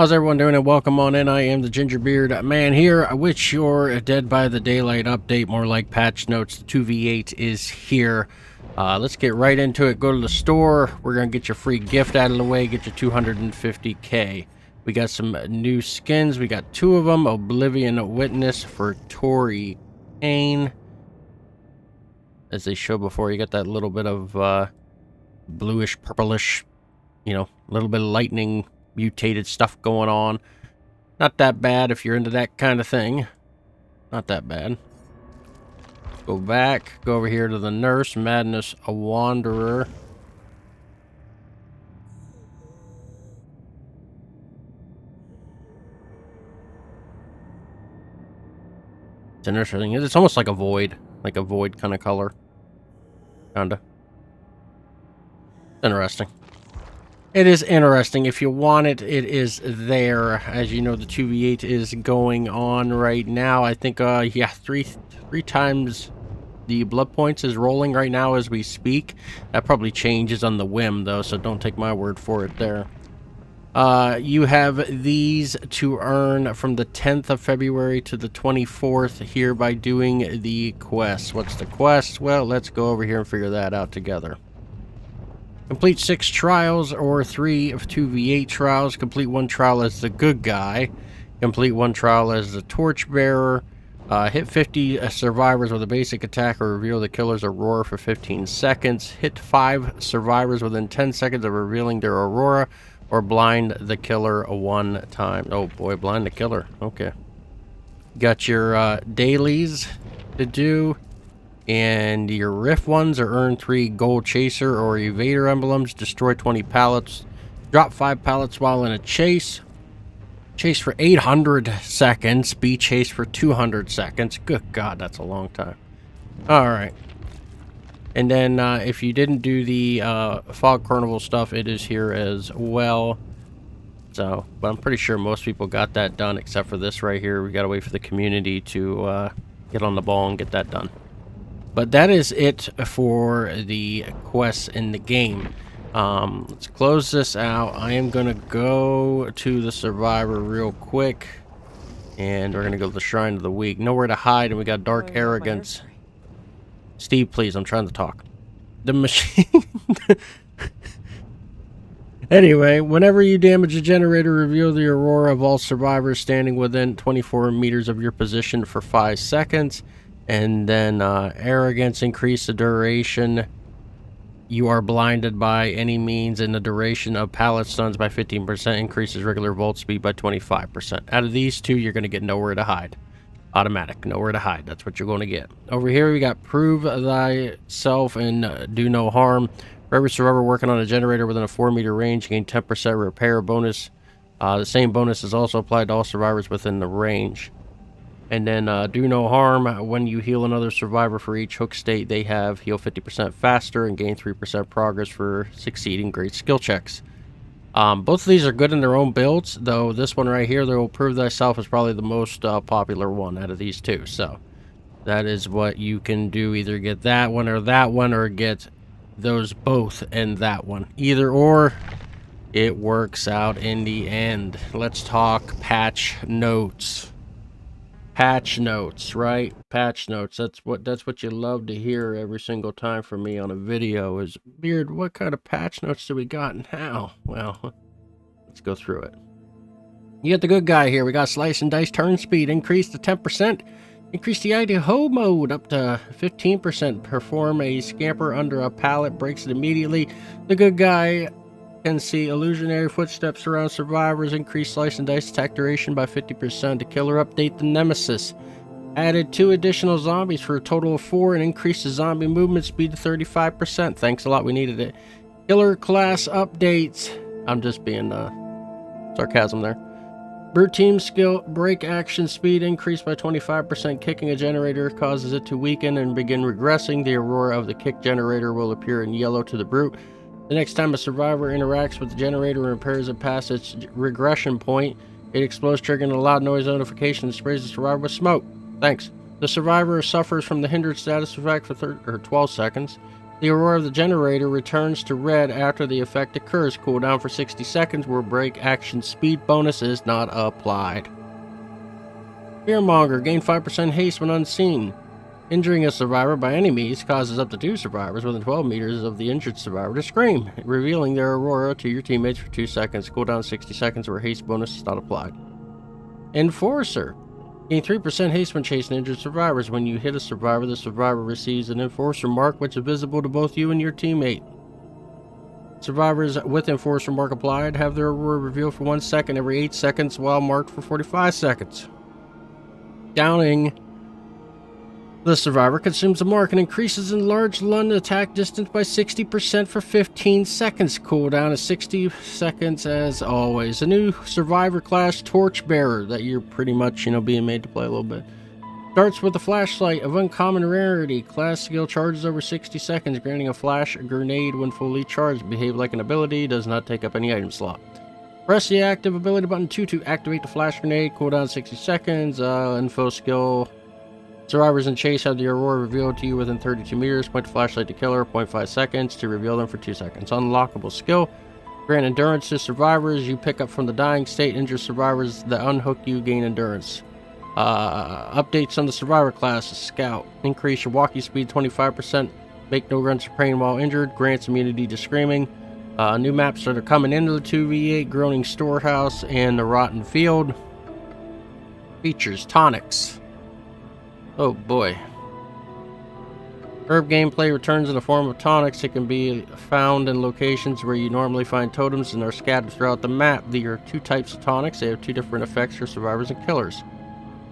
How's everyone doing, and welcome on in. I am the Gingerbeerdman here with your Dead by the Daylight update, more like patch notes. The 2v8 is here. Let's get right into it. Go to the store. We're going to get your free gift out of the way, get you 250k. We got some new skins. We got two of them. Oblivion Witness for Tory Kane. As they showed before, you got that little bit of bluish, purplish, you know, a little bit of lightning mutated stuff going on. Not that bad if you're into that kind of thing. Not that bad. Go back. Go over here to the nurse. Madness, a wanderer. It's interesting. It's almost like a void kind of color. Kinda. Interesting. It is interesting. If you want it, it is there. As you know, the 2v8 is going on right now. I think, yeah, three times the blood points is rolling right now as we speak. That probably changes on the whim, though, so don't take my word for it there. You have these to earn from the 10th of February to the 24th here by doing the quest. What's the quest? Well, let's go over here and figure that out together. Complete 6 trials or 3 of 2v8 trials. Complete 1 trial as the good guy. Complete 1 trial as the torchbearer. Hit 50 survivors with a basic attack or reveal the killer's aurora for 15 seconds. Hit 5 survivors within 10 seconds of revealing their aurora, or blind the killer 1 time. Oh boy, blind the killer. Okay. Got your dailies to do. And your riff ones are earn 3 gold chaser or evader emblems, destroy 20 pallets, drop 5 pallets while in a chase, chase for 800 seconds, be chased for 200 seconds. Good God, that's a long time. Alright. And then if you didn't do the Fog Carnival stuff, it is here as well. So, but I'm pretty sure most people got that done except for this right here. We gotta wait for the community to get on the ball and get that done. But that is it for the quests in the game. Let's close this out. I am going to go to the Survivor real quick. And we're going to go to the Shrine of the Week. Nowhere to hide, and we got Dark Arrogance. Steve, please, I'm trying to talk. The machine... Anyway, whenever you damage a generator, reveal the aurora of all survivors standing within 24 meters of your position for 5 seconds. And then arrogance, increase the duration. You are blinded by any means, and the duration of pallet stuns by 15%, increases regular volt speed by 25%. Out of these two, you're going to get nowhere to hide. Automatic, nowhere to hide. That's what you're going to get. Over here, we got prove thyself and do no harm. For every survivor working on a generator within a 4-meter range, gain 10% repair bonus. The same bonus is also applied to all survivors within the range. And then do no harm. When you heal another survivor for each hook state, they have heal 50% faster and gain 3% progress for succeeding great skill checks. Both of these are good in their own builds, though this one right here, the will prove thyself, is probably the most popular one out of these two. So that is what you can do. Either get that one, or get those both and that one. Either or, it works out in the end. Let's talk patch notes. Patch notes, right? Patch notes. That's what you love to hear every single time from me on a video is, Beard, what kind of patch notes do we got and how? Well, let's go through it. You got the good guy here. We got slice and dice turn speed increased to 10%. Increase the IDO mode up to 15%. Perform a scamper under a pallet, breaks it immediately. The good guy can see illusionary footsteps around survivors. Increase slice and dice attack duration by 50%. The killer update the nemesis. Added 2 additional zombies for a total of 4 and increased the zombie movement speed to 35%. Thanks a lot, we needed it. Killer class updates. I'm just being sarcasm there. Brute team skill break action speed increased by 25%. Kicking a generator causes it to weaken and begin regressing. The aurora of the kick generator will appear in yellow to the brute. The next time a survivor interacts with the generator and repairs it past its regression point, it explodes, triggering a loud noise notification and sprays the survivor with smoke. Thanks. The survivor suffers from the hindered status effect for 12 seconds. The aurora of the generator returns to red after the effect occurs. Cooldown for 60 seconds where break action speed bonus is not applied. Fearmonger. Gain 5% haste when unseen. Injuring a survivor by any means causes up to 2 survivors within 12 meters of the injured survivor to scream, revealing their aurora to your teammates for 2 seconds. Cooldown 60 seconds where haste bonus is not applied. Enforcer. Gain 3% haste when chasing injured survivors. When you hit a survivor, the survivor receives an Enforcer mark which is visible to both you and your teammate. Survivors with Enforcer mark applied have their aurora revealed for 1 second every 8 seconds while marked for 45 seconds. Downing the survivor consumes a mark and increases enlarged Lund attack distance by 60% for 15 seconds. Cooldown is 60 seconds as always. A new survivor class, Torchbearer, that you're pretty much, being made to play a little bit. Starts with a flashlight of uncommon rarity. Class skill charges over 60 seconds, granting a flash grenade when fully charged. Behave like an ability, does not take up any item slot. Press the active ability button 2 to activate the flash grenade. Cooldown 60 seconds. Info skill. Survivors in chase have the aurora revealed to you within 32 meters. Point the flashlight to killer, 0.5 seconds to reveal them for 2 seconds. Unlockable skill. Grant endurance to survivors you pick up from the dying state. Injure survivors that unhook you gain endurance. Updates on the survivor class. Scout. Increase your walking speed 25%. Make no grunts or praying while injured. Grants immunity to screaming. New maps that are coming into the 2v8. Groaning Storehouse and the Rotten Field. Features. Tonics. Oh boy. Herb gameplay returns in the form of tonics. It can be found in locations where you normally find totems and are scattered throughout the map. There are 2 types of tonics. They have 2 different effects for survivors and killers.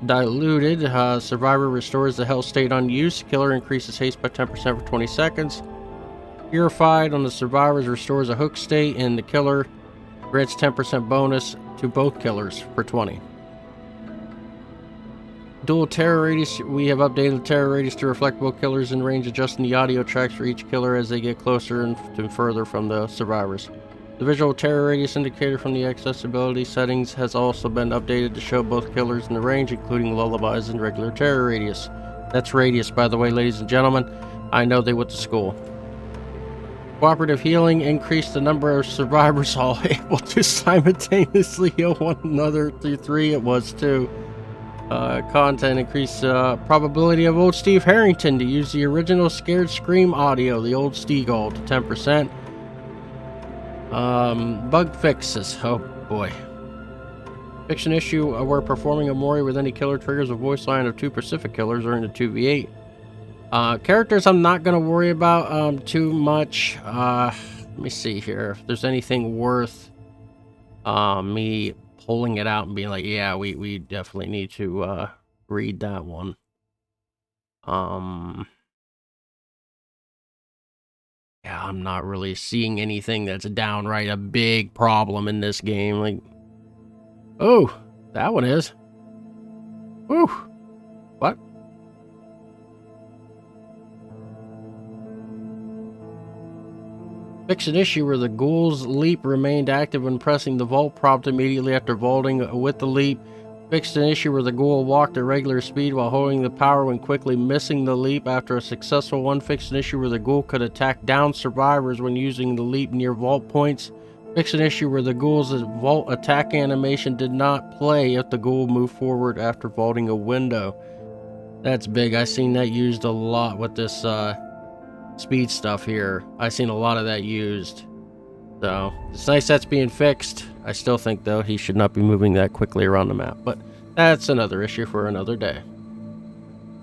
Diluted. Survivor restores the health state on use. Killer increases haste by 10% for 20 seconds. Purified on the survivors restores a hook state, and the killer grants 10% bonus to both killers for 20. Dual terror radius. We have updated the terror radius to reflect both killers in range, adjusting the audio tracks for each killer as they get closer and further from the survivors. The visual terror radius indicator from the accessibility settings has also been updated to show both killers in the range, including lullabies and regular terror radius. That's radius, by the way, ladies and gentlemen. I know they went to school. Cooperative healing increased the number of survivors all able to simultaneously heal one another to 3. It was 2. Content increase probability of old Steve Harrington to use the original Scared Scream audio, the old Steagle, to 10%. Bug fixes. Oh boy. Fiction issue where performing a Mori with any killer triggers a voice line of 2 Pacific killers or in a 2v8. Characters I'm not going to worry about too much. Let me see here if there's anything worth me pulling it out and being like, yeah, we definitely need to read that one. Yeah, I'm not really seeing anything that's downright a big problem in this game. Like, oh, that one is. Whew. What? Fix an issue where the ghoul's leap remained active when pressing the vault prompt immediately after vaulting with the leap. Fixed an issue where the ghoul walked at regular speed while holding the power when quickly missing the leap after a successful one. Fixed an issue where the ghoul could attack down survivors when using the leap near vault points. Fixed an issue where the ghoul's vault attack animation did not play if the ghoul moved forward after vaulting a window. That's big. I've seen that used a lot with this speed stuff here. I've seen a lot of that used. So, it's nice that's being fixed. I still think, though, he should not be moving that quickly around the map. But that's another issue for another day.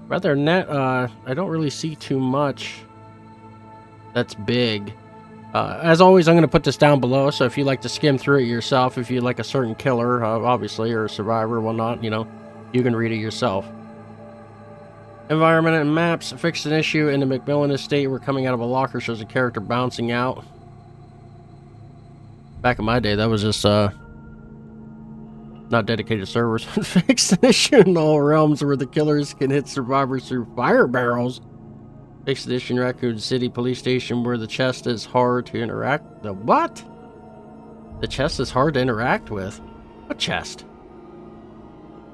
Rather than that, I don't really see too much that's big. As always, I'm going to put this down below, so if you like to skim through it yourself, if you like a certain killer, obviously, or a survivor or whatnot, you can read it yourself. Environment and maps. Fixed an issue in the Macmillan estate where coming out of a locker shows a character bouncing out. Back in my day, that was just not dedicated servers. Fixed an issue in all realms where the killers can hit survivors through fire barrels. Fixed an issue in Raccoon City police station where the chest is hard to interact. The what? The chest is hard to interact with? What chest?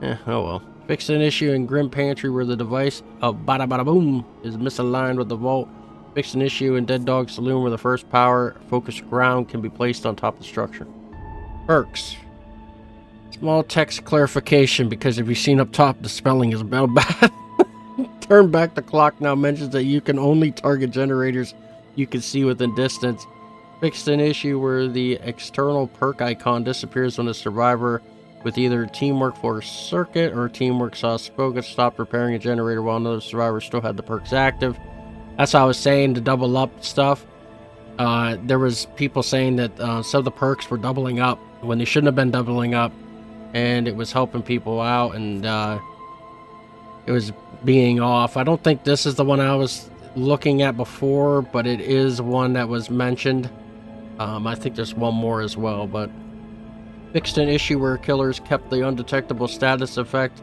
Oh well. Fixed an issue in Grim Pantry where the device of Bada Bada Boom is misaligned with the vault. Fix an issue in Dead Dog Saloon where the first power focused ground can be placed on top of the structure. Perks. Small text clarification, because if you've seen up top, the spelling is about bad. Turn back the clock now mentions that you can only target generators you can see within distance. Fixed an issue where the external perk icon disappears when a survivor with either teamwork for a circuit or teamwork saw spoken stopped repairing a generator while another survivor still had the perks active. That's how I was saying, to double up stuff. There was people saying that some of the perks were doubling up when they shouldn't have been doubling up, and it was helping people out, and it was being off. I don't think this is the one I was looking at before, but it is one that was mentioned. I think there's one more as well, but fixed an issue where killers kept the undetectable status effect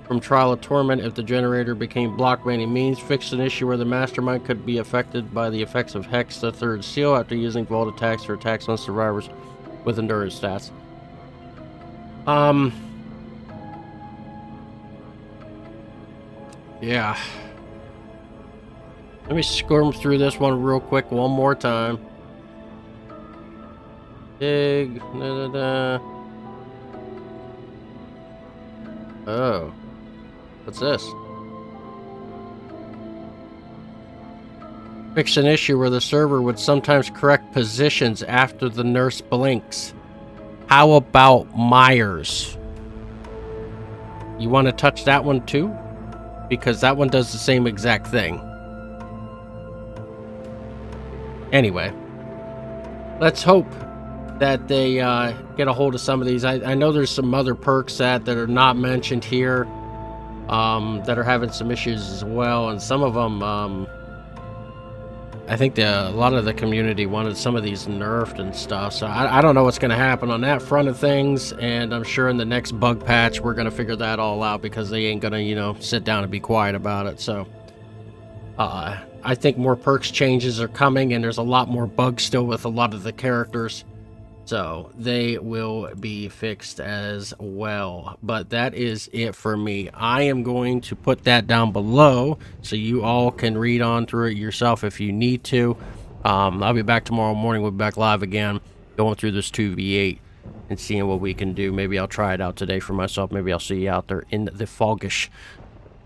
from Trial of Torment if the generator became blocked by any means. Fixed an issue where the mastermind could be affected by the effects of Hex the Third Seal after using vault attacks or attacks on survivors with endurance stats. Yeah. Let me squirm through this one real quick one more time. Dig. Oh. What's this? Fix an issue where the server would sometimes correct positions after the nurse blinks. How about Myers? You want to touch that one too? Because that one does the same exact thing. Anyway, let's hope that they get a hold of some of these. I know there's some other perks that are not mentioned here that are having some issues as well, and some of them, I think a lot of the community wanted some of these nerfed and stuff, so I don't know what's going to happen on that front of things, and I'm sure in the next bug patch we're going to figure that all out, because they ain't going to, you know, sit down and be quiet about it. So I think more perks changes are coming, and there's a lot more bugs still with a lot of the characters, so they will be fixed as well. But that is it for me. I am going to put that down below so you all can read on through it yourself if you need to. I'll be back tomorrow morning. We'll be back live again, going through this 2v8 and seeing what we can do. Maybe I'll try it out today for myself. Maybe I'll see you out there in the foggish,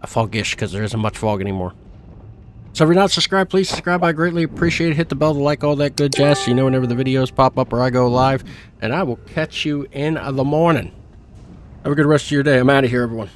because there isn't much fog anymore. So if you're not subscribed, please subscribe. I greatly appreciate it. Hit the bell to like, all that good jazz, so you know whenever the videos pop up or I go live. And I will catch you in the morning. Have a good rest of your day. I'm out of here, everyone.